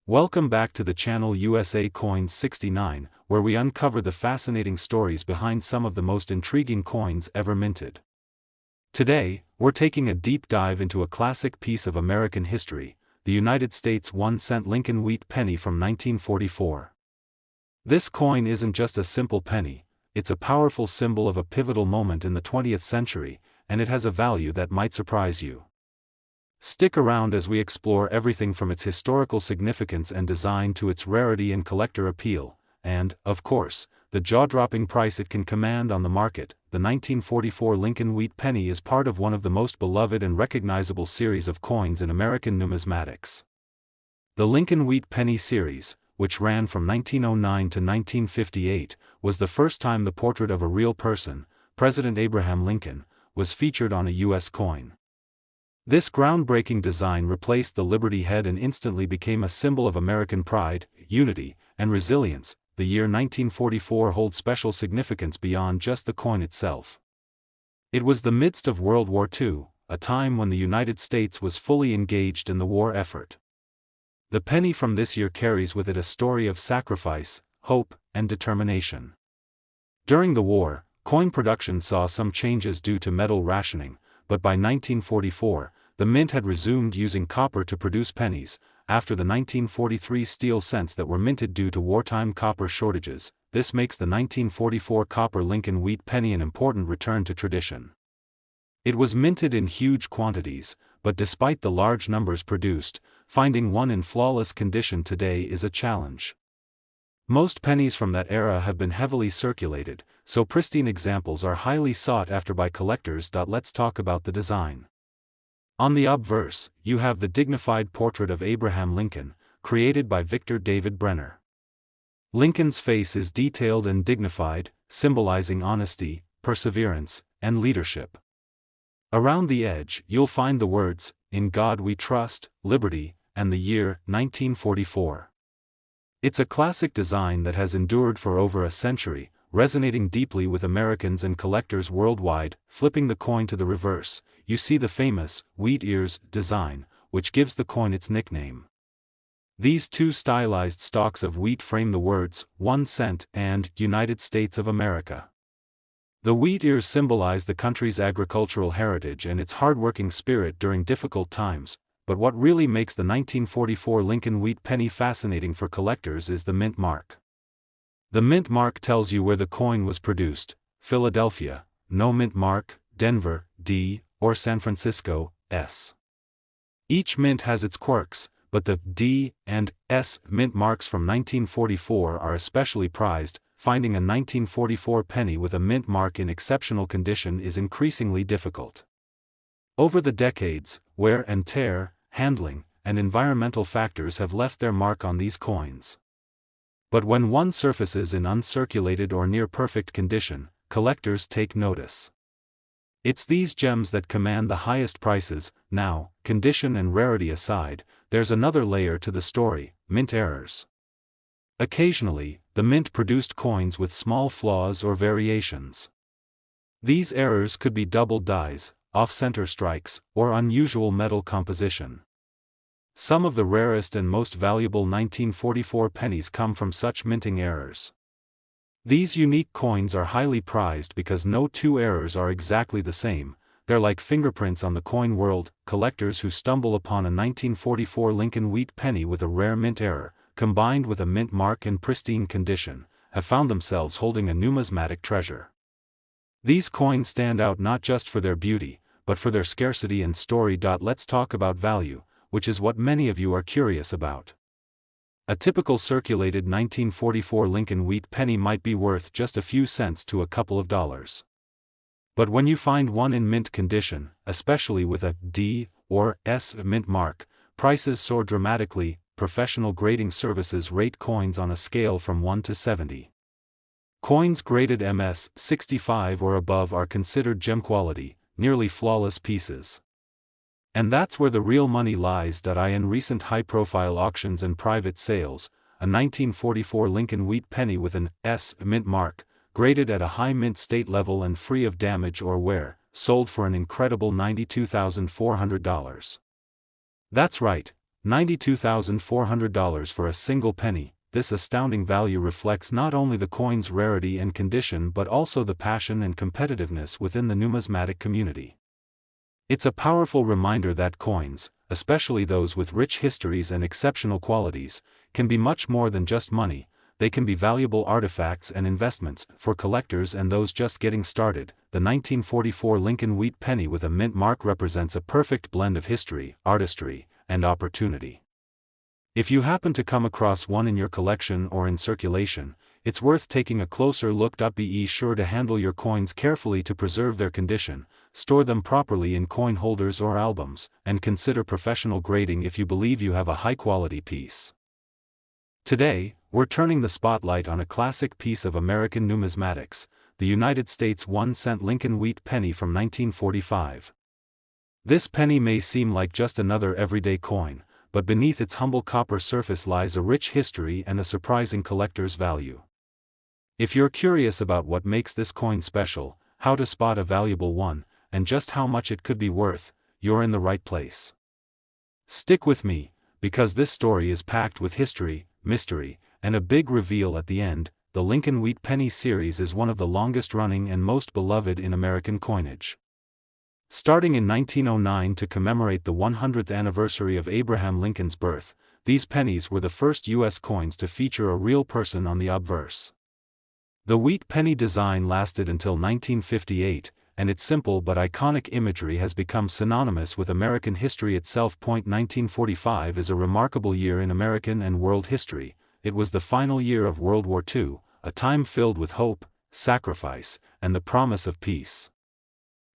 Welcome back to the channel USA Coins 69, where we uncover the fascinating stories behind some of the most intriguing coins ever minted. Today, we're taking a deep dive into a classic piece of American history, the United States 1-cent Lincoln wheat penny from 1944. This coin isn't just a simple penny, it's a powerful symbol of a pivotal moment in the 20th century, and it has a value that might surprise you. Stick around as we explore everything from its historical significance and design to its rarity and collector appeal, and, of course, the jaw-dropping price it can command on the market. The 1944 Lincoln wheat penny is part of one of the most beloved and recognizable series of coins in American numismatics. The Lincoln wheat penny series, which ran from 1909 to 1958, was the first time the portrait of a real person, President Abraham Lincoln, was featured on a U.S. coin. This groundbreaking design replaced the Liberty head and instantly became a symbol of American pride, unity, and resilience. The year 1944 holds special significance beyond just the coin itself. It was the midst of World War II, a time when the United States was fully engaged in the war effort. The penny from this year carries with it a story of sacrifice, hope, and determination. During the war, coin production saw some changes due to metal rationing, but by 1944, the mint had resumed using copper to produce pennies, after the 1943 steel cents that were minted due to wartime copper shortages. This makes the 1944 copper Lincoln wheat penny an important return to tradition. It was minted in huge quantities, but despite the large numbers produced, finding one in flawless condition today is a challenge. Most pennies from that era have been heavily circulated, so pristine examples are highly sought after by collectors. Let's talk about the design. On the obverse, you have the dignified portrait of Abraham Lincoln, created by Victor David Brenner. Lincoln's face is detailed and dignified, symbolizing honesty, perseverance, and leadership. Around the edge, you'll find the words, "In God We Trust," "Liberty," and the year 1944. It's a classic design that has endured for over a century, resonating deeply with Americans and collectors worldwide. Flipping the coin to the reverse, you see the famous wheat ears design, which gives the coin its nickname. These two stylized stalks of wheat frame the words 1 cent and United States of America. The wheat ears symbolize the country's agricultural heritage and its hardworking spirit during difficult times. But what really makes the 1944 Lincoln wheat penny fascinating for collectors is the mint mark. The mint mark tells you where the coin was produced: Philadelphia, no mint mark; Denver, D, or San Francisco, S. Each mint has its quirks, but the D and S mint marks from 1944 are especially prized. Finding a 1944 penny with a mint mark in exceptional condition is increasingly difficult. Over the decades, wear and tear, handling, and environmental factors have left their mark on these coins. But when one surfaces in uncirculated or near-perfect condition, collectors take notice. It's these gems that command the highest prices. Now, condition and rarity aside, there's another layer to the story: mint errors. Occasionally, the mint produced coins with small flaws or variations. These errors could be double dies, off-center strikes, or unusual metal composition. Some of the rarest and most valuable 1944 pennies come from such minting errors. These unique coins are highly prized because no two errors are exactly the same. They're like fingerprints on the coin world. Collectors who stumble upon a 1944 Lincoln wheat penny with a rare mint error, combined with a mint mark in pristine condition, have found themselves holding a numismatic treasure. These coins stand out not just for their beauty, but for their scarcity and story. Let's talk about value, which is what many of you are curious about. A typical circulated 1944 Lincoln wheat penny might be worth just a few cents to a couple of dollars. But when you find one in mint condition, especially with a D or S mint mark, prices soar dramatically. Professional grading services rate coins on a scale from 1 to 70. Coins graded MS 65 or above are considered gem quality, nearly flawless pieces. And that's where the real money lies. In recent high-profile auctions and private sales, a 1944 Lincoln wheat penny with an S mint mark, graded at a high mint state level and free of damage or wear, sold for an incredible $92,400. That's right, $92,400 for a single penny. This astounding value reflects not only the coin's rarity and condition but also the passion and competitiveness within the numismatic community. It's a powerful reminder that coins, especially those with rich histories and exceptional qualities, can be much more than just money. They can be valuable artifacts and investments. For collectors and those just getting started, the 1944 Lincoln Wheat penny with a mint mark represents a perfect blend of history, artistry, and opportunity. If you happen to come across one in your collection or in circulation, it's worth taking a closer look. Be sure to handle your coins carefully to preserve their condition, store them properly in coin holders or albums, and consider professional grading if you believe you have a high-quality piece. Today, we're turning the spotlight on a classic piece of American numismatics, the United States 1-cent Lincoln Wheat penny from 1945. This penny may seem like just another everyday coin, but beneath its humble copper surface lies a rich history and a surprising collector's value. If you're curious about what makes this coin special, how to spot a valuable one, and just how much it could be worth, you're in the right place. Stick with me, because this story is packed with history, mystery, and a big reveal at the end. The Lincoln Wheat penny series is one of the longest-running and most beloved in American coinage. Starting in 1909 to commemorate the 100th anniversary of Abraham Lincoln's birth, these pennies were the first U.S. coins to feature a real person on the obverse. The wheat penny design lasted until 1958, and its simple but iconic imagery has become synonymous with American history itself. 1945 is a remarkable year in American and world history. It was the final year of World War II, a time filled with hope, sacrifice, and the promise of peace.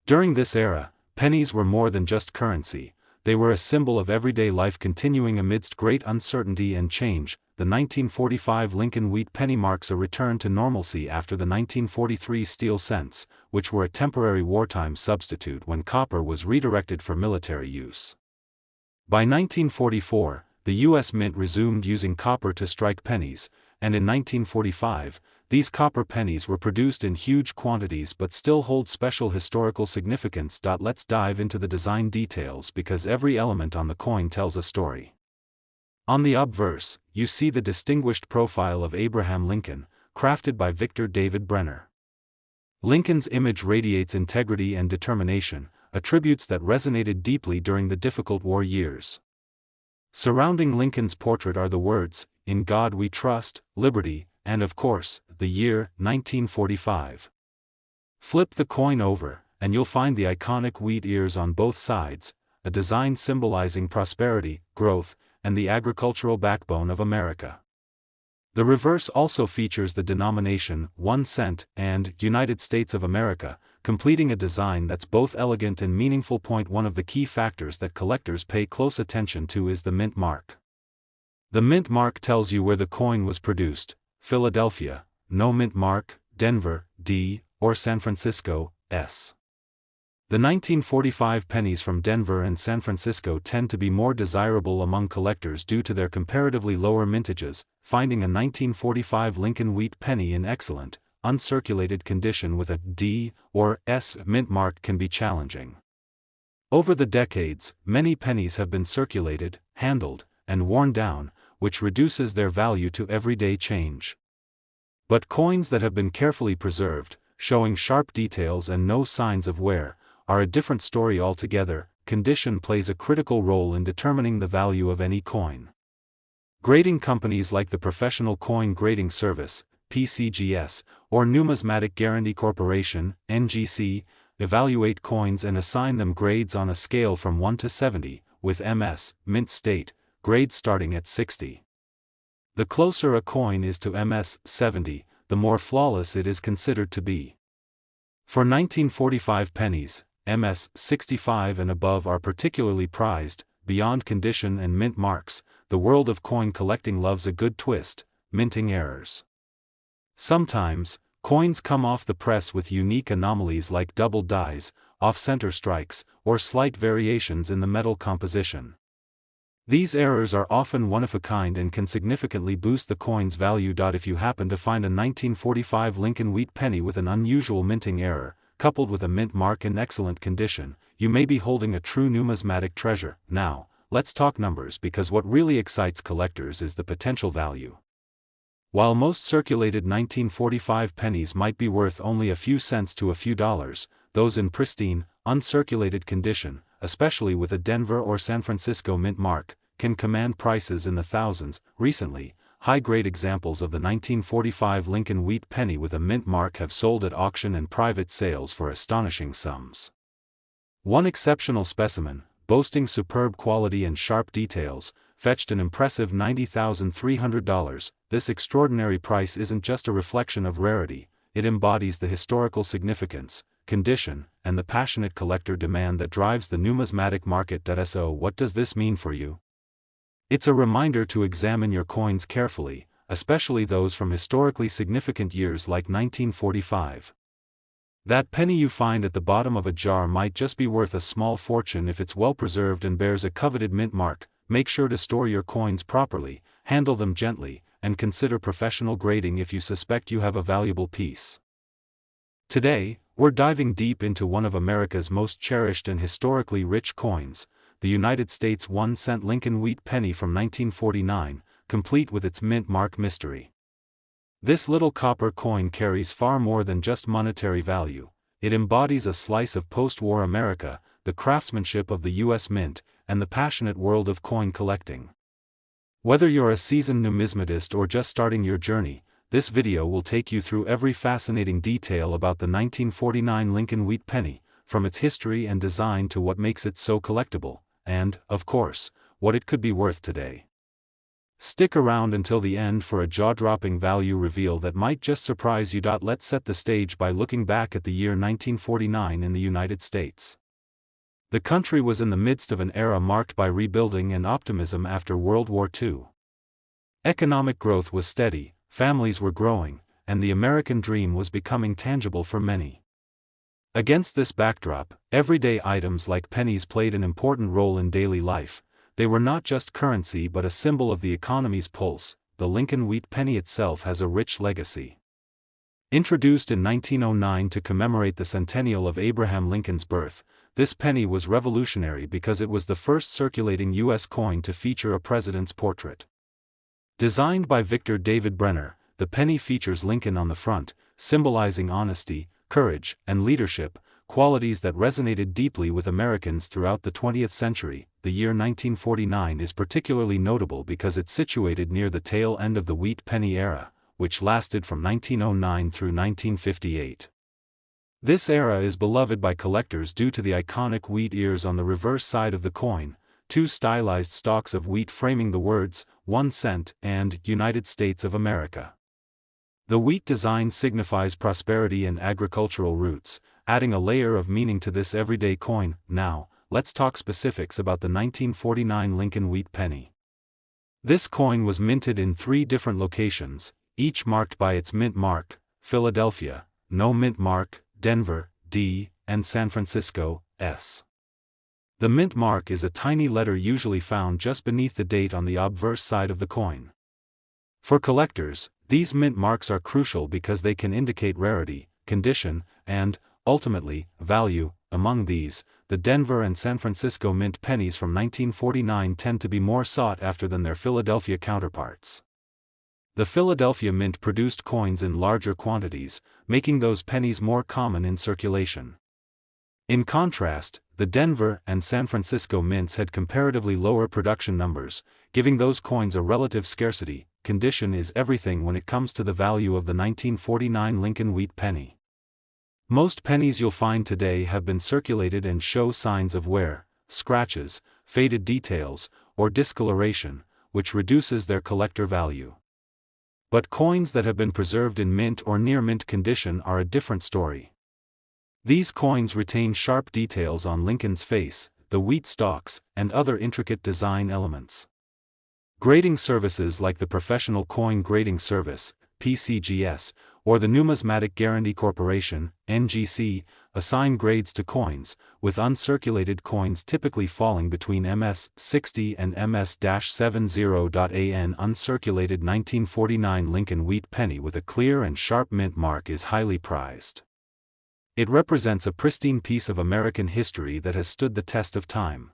During this era, pennies were more than just currency. They were a symbol of everyday life continuing amidst great uncertainty and change. The 1945 Lincoln Wheat penny marks a return to normalcy after the 1943 steel cents, which were a temporary wartime substitute when copper was redirected for military use. By 1944, the U.S. Mint resumed using copper to strike pennies, and in 1945, these copper pennies were produced in huge quantities but still hold special historical significance. Let's dive into the design details because every element on the coin tells a story. On the obverse, you see the distinguished profile of Abraham Lincoln, crafted by Victor David Brenner. Lincoln's image radiates integrity and determination, attributes that resonated deeply during the difficult war years. Surrounding Lincoln's portrait are the words, "In God We Trust," "Liberty," and of course, the year, 1945. Flip the coin over, and you'll find the iconic wheat ears on both sides, a design symbolizing prosperity, growth, and the agricultural backbone of America. The reverse also features the denomination, 1 cent, and United States of America, completing a design that's both elegant and meaningful. One of the key factors that collectors pay close attention to is the mint mark. The mint mark tells you where the coin was produced: Philadelphia, no mint mark; Denver, D, or San Francisco, S. The 1945 pennies from Denver and San Francisco tend to be more desirable among collectors due to their comparatively lower mintages. Finding a 1945 Lincoln Wheat penny in excellent, uncirculated condition with a D or S mint mark can be challenging. Over the decades, many pennies have been circulated, handled, and worn down, which reduces their value to everyday change. But coins that have been carefully preserved, showing sharp details and no signs of wear, are a different story altogether. Condition plays a critical role in determining the value of any coin. Grading companies like the Professional Coin Grading Service, PCGS, or Numismatic Guarantee Corporation, NGC, evaluate coins and assign them grades on a scale from 1 to 70, with MS, mint state, grades starting at 60. The closer a coin is to MS 70, the more flawless it is considered to be. For 1945 pennies, MS 65 and above are particularly prized. Beyond condition and mint marks, the world of coin collecting loves a good twist: minting errors. Sometimes, coins come off the press with unique anomalies like double dies, off-center strikes, or slight variations in the metal composition. These errors are often one-of-a-kind and can significantly boost the coin's value. If you happen to find a 1945 Lincoln Wheat penny with an unusual minting error, coupled with a mint mark in excellent condition, you may be holding a true numismatic treasure. Now, let's talk numbers because what really excites collectors is the potential value. While most circulated 1945 pennies might be worth only a few cents to a few dollars, those in pristine, uncirculated condition, especially with a Denver or San Francisco mint mark, can command prices in the thousands. Recently, high-grade examples of the 1945 Lincoln wheat penny with a mint mark have sold at auction and private sales for astonishing sums. One exceptional specimen, boasting superb quality and sharp details, fetched an impressive $90,300. This extraordinary price isn't just a reflection of rarity, it embodies the historical significance, condition, and the passionate collector demand that drives the numismatic market. So what does this mean for you? It's a reminder to examine your coins carefully, especially those from historically significant years like 1945. That penny you find at the bottom of a jar might just be worth a small fortune if it's well preserved and bears a coveted mint mark. Make sure to store your coins properly, handle them gently, and consider professional grading if you suspect you have a valuable piece. Today, we're diving deep into one of America's most cherished and historically rich coins, the United States 1-cent Lincoln wheat penny from 1949, complete with its mint mark mystery. This little copper coin carries far more than just monetary value. It embodies a slice of post-war America, the craftsmanship of the U.S. Mint, and the passionate world of coin collecting. Whether you're a seasoned numismatist or just starting your journey, this video will take you through every fascinating detail about the 1949 Lincoln wheat penny, from its history and design to what makes it so collectible, and, of course, what it could be worth today. Stick around until the end for a jaw-dropping value reveal that might just surprise you. Let's set the stage by looking back at the year 1949 in the United States. The country was in the midst of an era marked by rebuilding and optimism after World War II. Economic growth was steady, families were growing, and the American dream was becoming tangible for many. Against this backdrop, everyday items like pennies played an important role in daily life. They were not just currency but a symbol of the economy's pulse. The Lincoln wheat penny itself has a rich legacy. Introduced in 1909 to commemorate the centennial of Abraham Lincoln's birth, this penny was revolutionary because it was the first circulating U.S. coin to feature a president's portrait. Designed by Victor David Brenner, the penny features Lincoln on the front, symbolizing honesty, courage, and leadership, qualities that resonated deeply with Americans throughout the 20th century. The year 1949 is particularly notable because it's situated near the tail end of the wheat penny era, which lasted from 1909 through 1958. This era is beloved by collectors due to the iconic wheat ears on the reverse side of the coin, two stylized stalks of wheat framing the words, 1 cent, and United States of America. The wheat design signifies prosperity and agricultural roots, adding a layer of meaning to this everyday coin. Now, let's talk specifics about the 1949 Lincoln wheat penny. This coin was minted in 3 different locations, each marked by its mint mark: Philadelphia, no mint mark; Denver, D, and San Francisco, S. The mint mark is a tiny letter usually found just beneath the date on the obverse side of the coin. For collectors, these mint marks are crucial because they can indicate rarity, condition, and, ultimately, value. Among these, the Denver and San Francisco mint pennies from 1949 tend to be more sought after than their Philadelphia counterparts. The Philadelphia Mint produced coins in larger quantities, making those pennies more common in circulation. In contrast, the Denver and San Francisco mints had comparatively lower production numbers, giving those coins a relative scarcity. Condition is everything when it comes to the value of the 1949 Lincoln wheat penny. Most pennies you'll find today have been circulated and show signs of wear, scratches, faded details, or discoloration, which reduces their collector value. But coins that have been preserved in mint or near mint condition are a different story. These coins retain sharp details on Lincoln's face, the wheat stalks, and other intricate design elements. Grading services like the Professional Coin Grading Service, PCGS, or the Numismatic Guarantee Corporation, NGC, assign grades to coins, with uncirculated coins typically falling between MS-60 and MS-70. An uncirculated 1949 Lincoln wheat penny with a clear and sharp mint mark is highly prized. It represents a pristine piece of American history that has stood the test of time.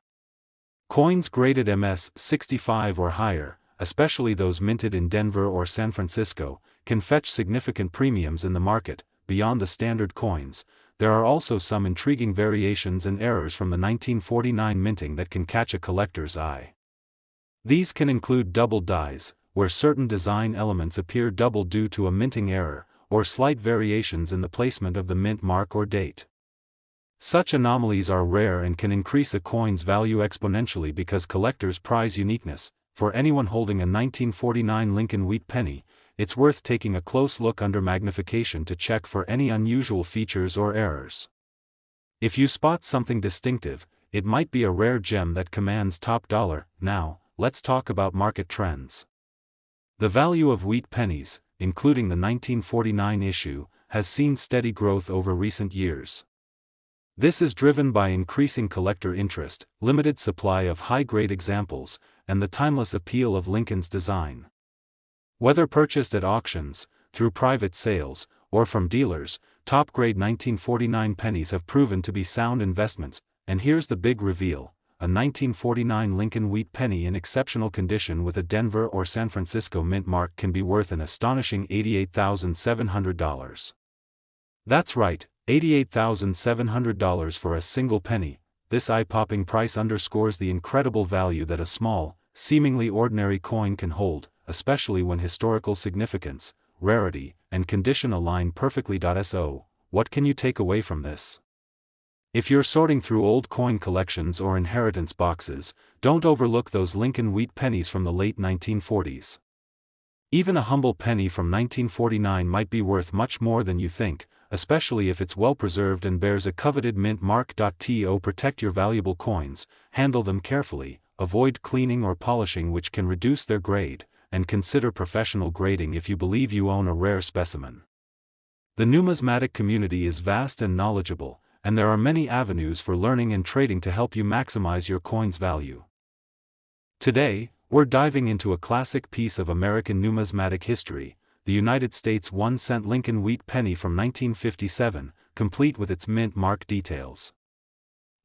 Coins graded MS 65 or higher, especially those minted in Denver or San Francisco, can fetch significant premiums in the market. Beyond the standard coins, there are also some intriguing variations and errors from the 1949 minting that can catch a collector's eye. These can include double dies, where certain design elements appear double due to a minting error, or slight variations in the placement of the mint mark or date. Such anomalies are rare and can increase a coin's value exponentially because collectors prize uniqueness. For anyone holding a 1949 Lincoln wheat penny, it's worth taking a close look under magnification to check for any unusual features or errors. If you spot something distinctive, it might be a rare gem that commands top dollar. Now, let's talk about market trends. The value of wheat pennies, including the 1949 issue, has seen steady growth over recent years. This is driven by increasing collector interest, limited supply of high-grade examples, and the timeless appeal of Lincoln's design. Whether purchased at auctions, through private sales, or from dealers, top-grade 1949 pennies have proven to be sound investments. And here's the big reveal: a 1949 Lincoln wheat penny in exceptional condition with a Denver or San Francisco mint mark can be worth an astonishing $88,700. That's right, $88,700 for a single penny. This eye-popping price underscores the incredible value that a small, seemingly ordinary coin can hold, especially when historical significance, rarity, and condition align perfectly. So, what can you take away from this? If you're sorting through old coin collections or inheritance boxes, don't overlook those Lincoln wheat pennies from the late 1940s. Even a humble penny from 1949 might be worth much more than you think, especially if it's well preserved and bears a coveted mint mark. To protect your valuable coins, handle them carefully, avoid cleaning or polishing which can reduce their grade, and consider professional grading if you believe you own a rare specimen. The numismatic community is vast and knowledgeable, and there are many avenues for learning and trading to help you maximize your coin's value. Today, we're diving into a classic piece of American numismatic history, the United States 1-cent Lincoln wheat penny from 1957, complete with its mint mark details.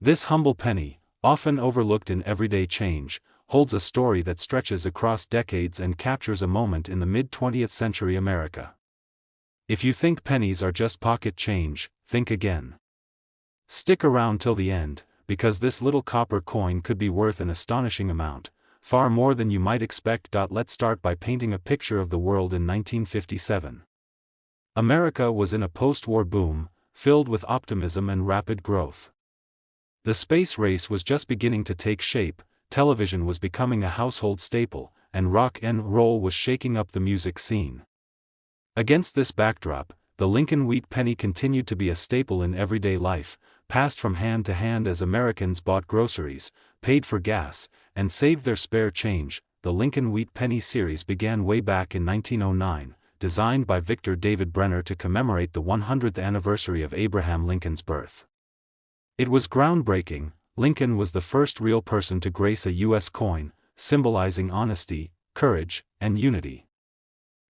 This humble penny, often overlooked in everyday change, holds a story that stretches across decades and captures a moment in the mid-20th century America. If you think pennies are just pocket change, think again. Stick around till the end, because this little copper coin could be worth an astonishing amount, far more than you might expect. Let's start by painting a picture of the world in 1957. America was in a post-war boom, filled with optimism and rapid growth. The space race was just beginning to take shape, television was becoming a household staple, and rock and roll was shaking up the music scene. Against this backdrop, the Lincoln wheat penny continued to be a staple in everyday life, passed from hand to hand as Americans bought groceries, paid for gas, and saved their spare change. The Lincoln wheat penny series began way back in 1909, designed by Victor David Brenner to commemorate the 100th anniversary of Abraham Lincoln's birth. It was groundbreaking. Lincoln was the first real person to grace a U.S. coin, symbolizing honesty, courage, and unity.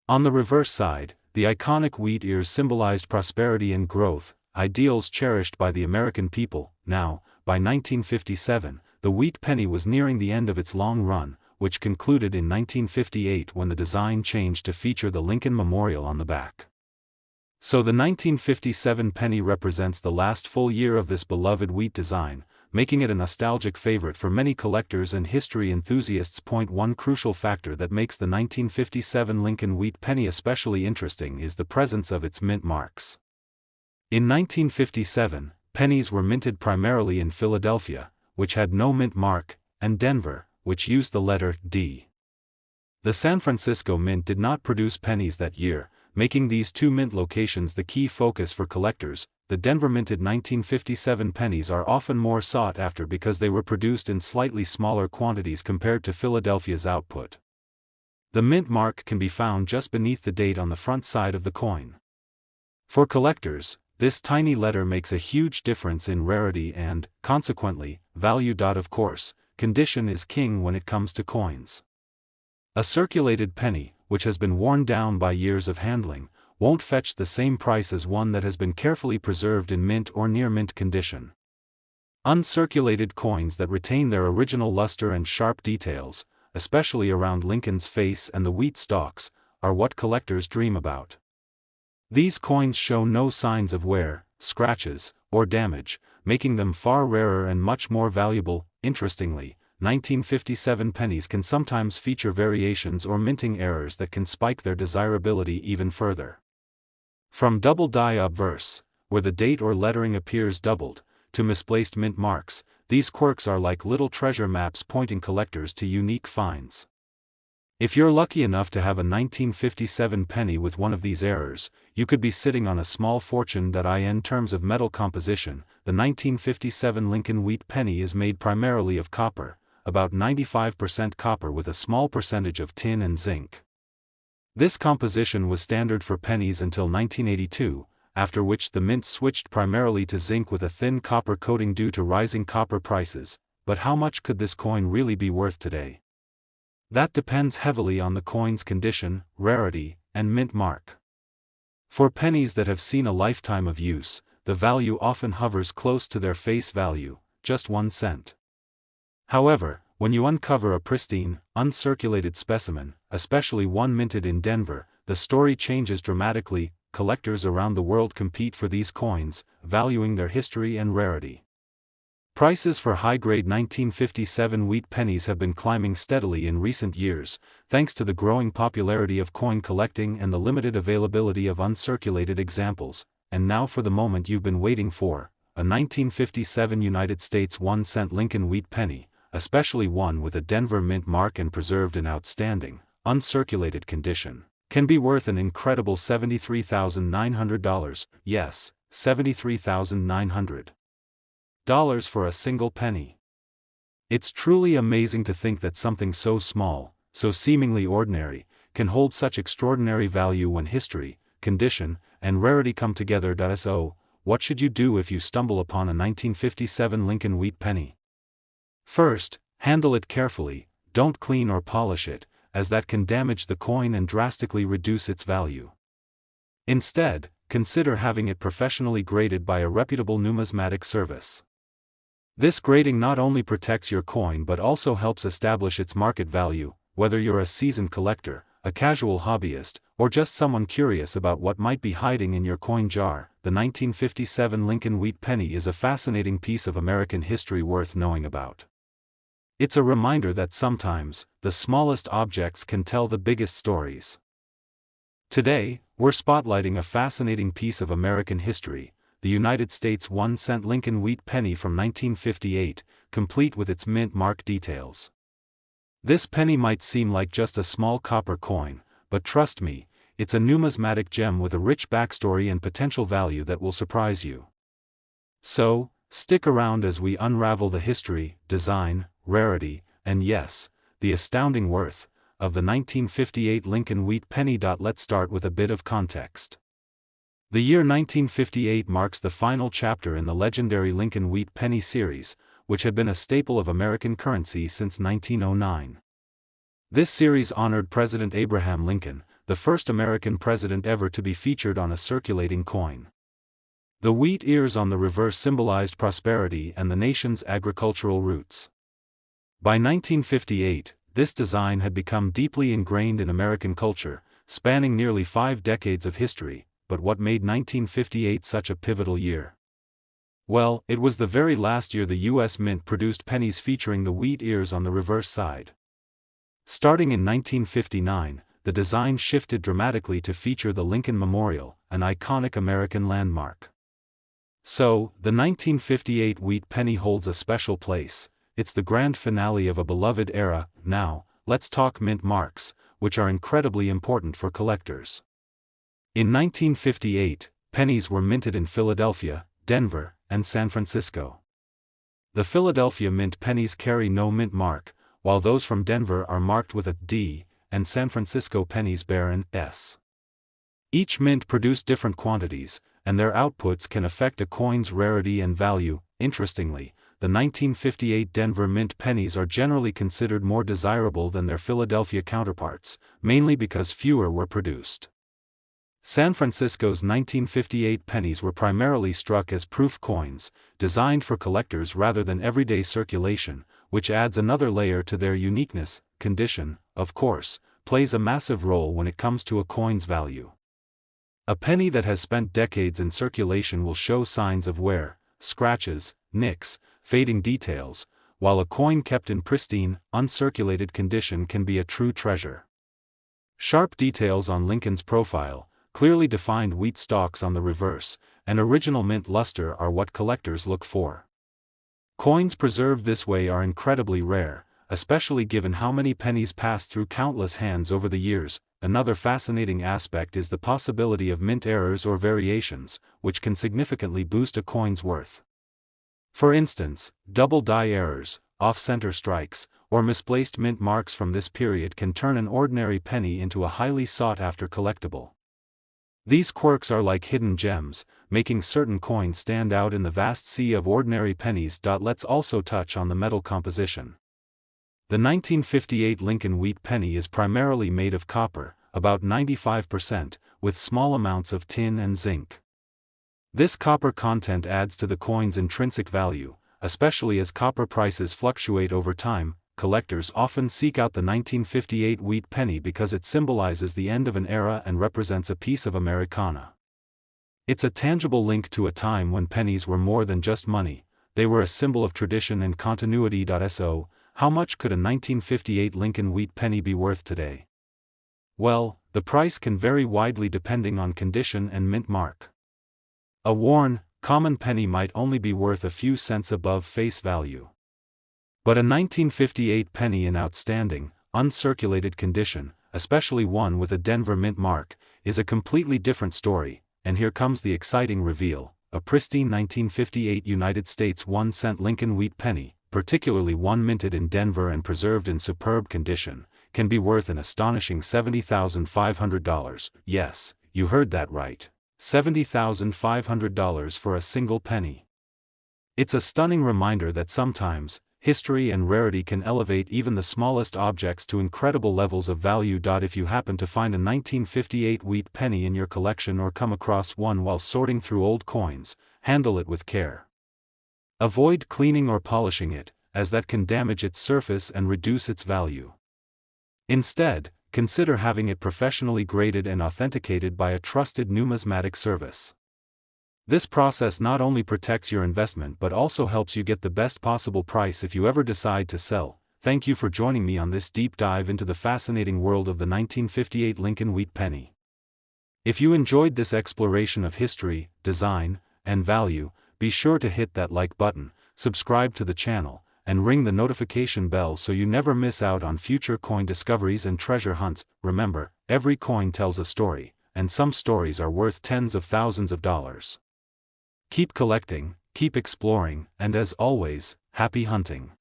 On the reverse side, the iconic wheat ears symbolized prosperity and growth, ideals cherished by the American people. Now, by 1957, the wheat penny was nearing the end of its long run, which concluded in 1958 when the design changed to feature the Lincoln Memorial on the back. So the 1957 penny represents the last full year of this beloved wheat design, making it a nostalgic favorite for many collectors and history enthusiasts. One crucial factor that makes the 1957 Lincoln wheat penny especially interesting is the presence of its mint marks. In 1957, pennies were minted primarily in Philadelphia, which had no mint mark, and Denver, which used the letter D. The San Francisco Mint did not produce pennies that year, making these two mint locations the key focus for collectors. The Denver minted 1957 pennies are often more sought after because they were produced in slightly smaller quantities compared to Philadelphia's output. The mint mark can be found just beneath the date on the front side of the coin. For collectors, this tiny letter makes a huge difference in rarity and, consequently, value. Of course, condition is king when it comes to coins. A circulated penny, which has been worn down by years of handling, won't fetch the same price as one that has been carefully preserved in mint or near mint condition. Uncirculated coins that retain their original luster and sharp details, especially around Lincoln's face and the wheat stalks, are what collectors dream about. These coins show no signs of wear, scratches, or damage, making them far rarer and much more valuable. Interestingly, 1957 pennies can sometimes feature variations or minting errors that can spike their desirability even further. From double die obverse, where the date or lettering appears doubled, to misplaced mint marks, these quirks are like little treasure maps pointing collectors to unique finds. If you're lucky enough to have a 1957 penny with one of these errors, you could be sitting on a small fortune. In terms of metal composition, the 1957 Lincoln wheat penny is made primarily of copper, about 95% copper with a small percentage of tin and zinc. This composition was standard for pennies until 1982, after which the mint switched primarily to zinc with a thin copper coating due to rising copper prices. But how much could this coin really be worth today? That depends heavily on the coin's condition, rarity, and mint mark. For pennies that have seen a lifetime of use, the value often hovers close to their face value, just 1 cent. However, when you uncover a pristine, uncirculated specimen, especially one minted in Denver, the story changes dramatically. Collectors around the world compete for these coins, valuing their history and rarity. Prices for high-grade 1957 wheat pennies have been climbing steadily in recent years, thanks to the growing popularity of coin collecting and the limited availability of uncirculated examples. And now for the moment you've been waiting for: a 1957 United States 1-cent Lincoln wheat penny, especially one with a Denver mint mark and preserved in outstanding, uncirculated condition, can be worth an incredible $73,900, yes, $73,900 for a single penny. It's truly amazing to think that something so small, so seemingly ordinary, can hold such extraordinary value when history, condition, and rarity come together. So, what should you do if you stumble upon a 1957 Lincoln wheat penny? First, handle it carefully, don't clean or polish it, as that can damage the coin and drastically reduce its value. Instead, consider having it professionally graded by a reputable numismatic service. This grading not only protects your coin but also helps establish its market value. Whether you're a seasoned collector, a casual hobbyist, or just someone curious about what might be hiding in your coin jar, the 1957 Lincoln wheat penny is a fascinating piece of American history worth knowing about. It's a reminder that sometimes, the smallest objects can tell the biggest stories. Today, we're spotlighting a fascinating piece of American history, the United States 1-cent Lincoln wheat penny from 1958, complete with its mint mark details. This penny might seem like just a small copper coin, but trust me, it's a numismatic gem with a rich backstory and potential value that will surprise you. So, stick around as we unravel the history, design, rarity, and yes, the astounding worth of the 1958 Lincoln wheat penny. Let's start with a bit of context. The year 1958 marks the final chapter in the legendary Lincoln wheat penny series, which had been a staple of American currency since 1909. This series honored President Abraham Lincoln, the first American president ever to be featured on a circulating coin. The wheat ears on the reverse symbolized prosperity and the nation's agricultural roots. By 1958, this design had become deeply ingrained in American culture, spanning nearly 5 decades of history. But what made 1958 such a pivotal year? Well, it was the very last year the U.S. Mint produced pennies featuring the wheat ears on the reverse side. Starting in 1959, the design shifted dramatically to feature the Lincoln Memorial, an iconic American landmark. So, the 1958 wheat penny holds a special place. It's the grand finale of a beloved era. Now, let's talk mint marks, which are incredibly important for collectors. In 1958, pennies were minted in Philadelphia, Denver, and San Francisco. The Philadelphia mint pennies carry no mint mark, while those from Denver are marked with a D, and San Francisco pennies bear an S. Each mint produced different quantities, and their outputs can affect a coin's rarity and value. Interestingly, the 1958 Denver mint pennies are generally considered more desirable than their Philadelphia counterparts, mainly because fewer were produced. San Francisco's 1958 pennies were primarily struck as proof coins, designed for collectors rather than everyday circulation, which adds another layer to their uniqueness. Condition, of course, plays a massive role when it comes to a coin's value. A penny that has spent decades in circulation will show signs of wear, scratches, nicks, fading details, while a coin kept in pristine, uncirculated condition can be a true treasure. Sharp details on Lincoln's profile, clearly defined wheat stalks on the reverse, and original mint luster are what collectors look for. Coins preserved this way are incredibly rare, especially given how many pennies pass through countless hands over the years. Another fascinating aspect is the possibility of mint errors or variations, which can significantly boost a coin's worth. For instance, double die errors, off-center strikes, or misplaced mint marks from this period can turn an ordinary penny into a highly sought-after collectible. These quirks are like hidden gems, making certain coins stand out in the vast sea of ordinary pennies. Let's also touch on the metal composition. The 1958 Lincoln wheat penny is primarily made of copper, about 95%, with small amounts of tin and zinc. This copper content adds to the coin's intrinsic value, especially as copper prices fluctuate over time. Collectors often seek out the 1958 wheat penny because it symbolizes the end of an era and represents a piece of Americana. It's a tangible link to a time when pennies were more than just money, they were a symbol of tradition and continuity. So, how much could a 1958 Lincoln wheat penny be worth today? Well, the price can vary widely depending on condition and mint mark. A worn, common penny might only be worth a few cents above face value. But a 1958 penny in outstanding, uncirculated condition, especially one with a Denver mint mark, is a completely different story, and here comes the exciting reveal. A pristine 1958 United States 1-cent Lincoln wheat penny, particularly one minted in Denver and preserved in superb condition, can be worth an astonishing $70,500. Yes, you heard that right. $70,500 for a single penny. It's a stunning reminder that sometimes, history and rarity can elevate even the smallest objects to incredible levels of value. If you happen to find a 1958 wheat penny in your collection or come across one while sorting through old coins, handle it with care. Avoid cleaning or polishing it, as that can damage its surface and reduce its value. Instead, consider having it professionally graded and authenticated by a trusted numismatic service. This process not only protects your investment but also helps you get the best possible price if you ever decide to sell. Thank you for joining me on this deep dive into the fascinating world of the 1958 Lincoln wheat penny. If you enjoyed this exploration of history, design, and value, be sure to hit that like button, subscribe to the channel, and ring the notification bell so you never miss out on future coin discoveries and treasure hunts. Remember, every coin tells a story, and some stories are worth tens of thousands of dollars. Keep collecting, keep exploring, and as always, happy hunting.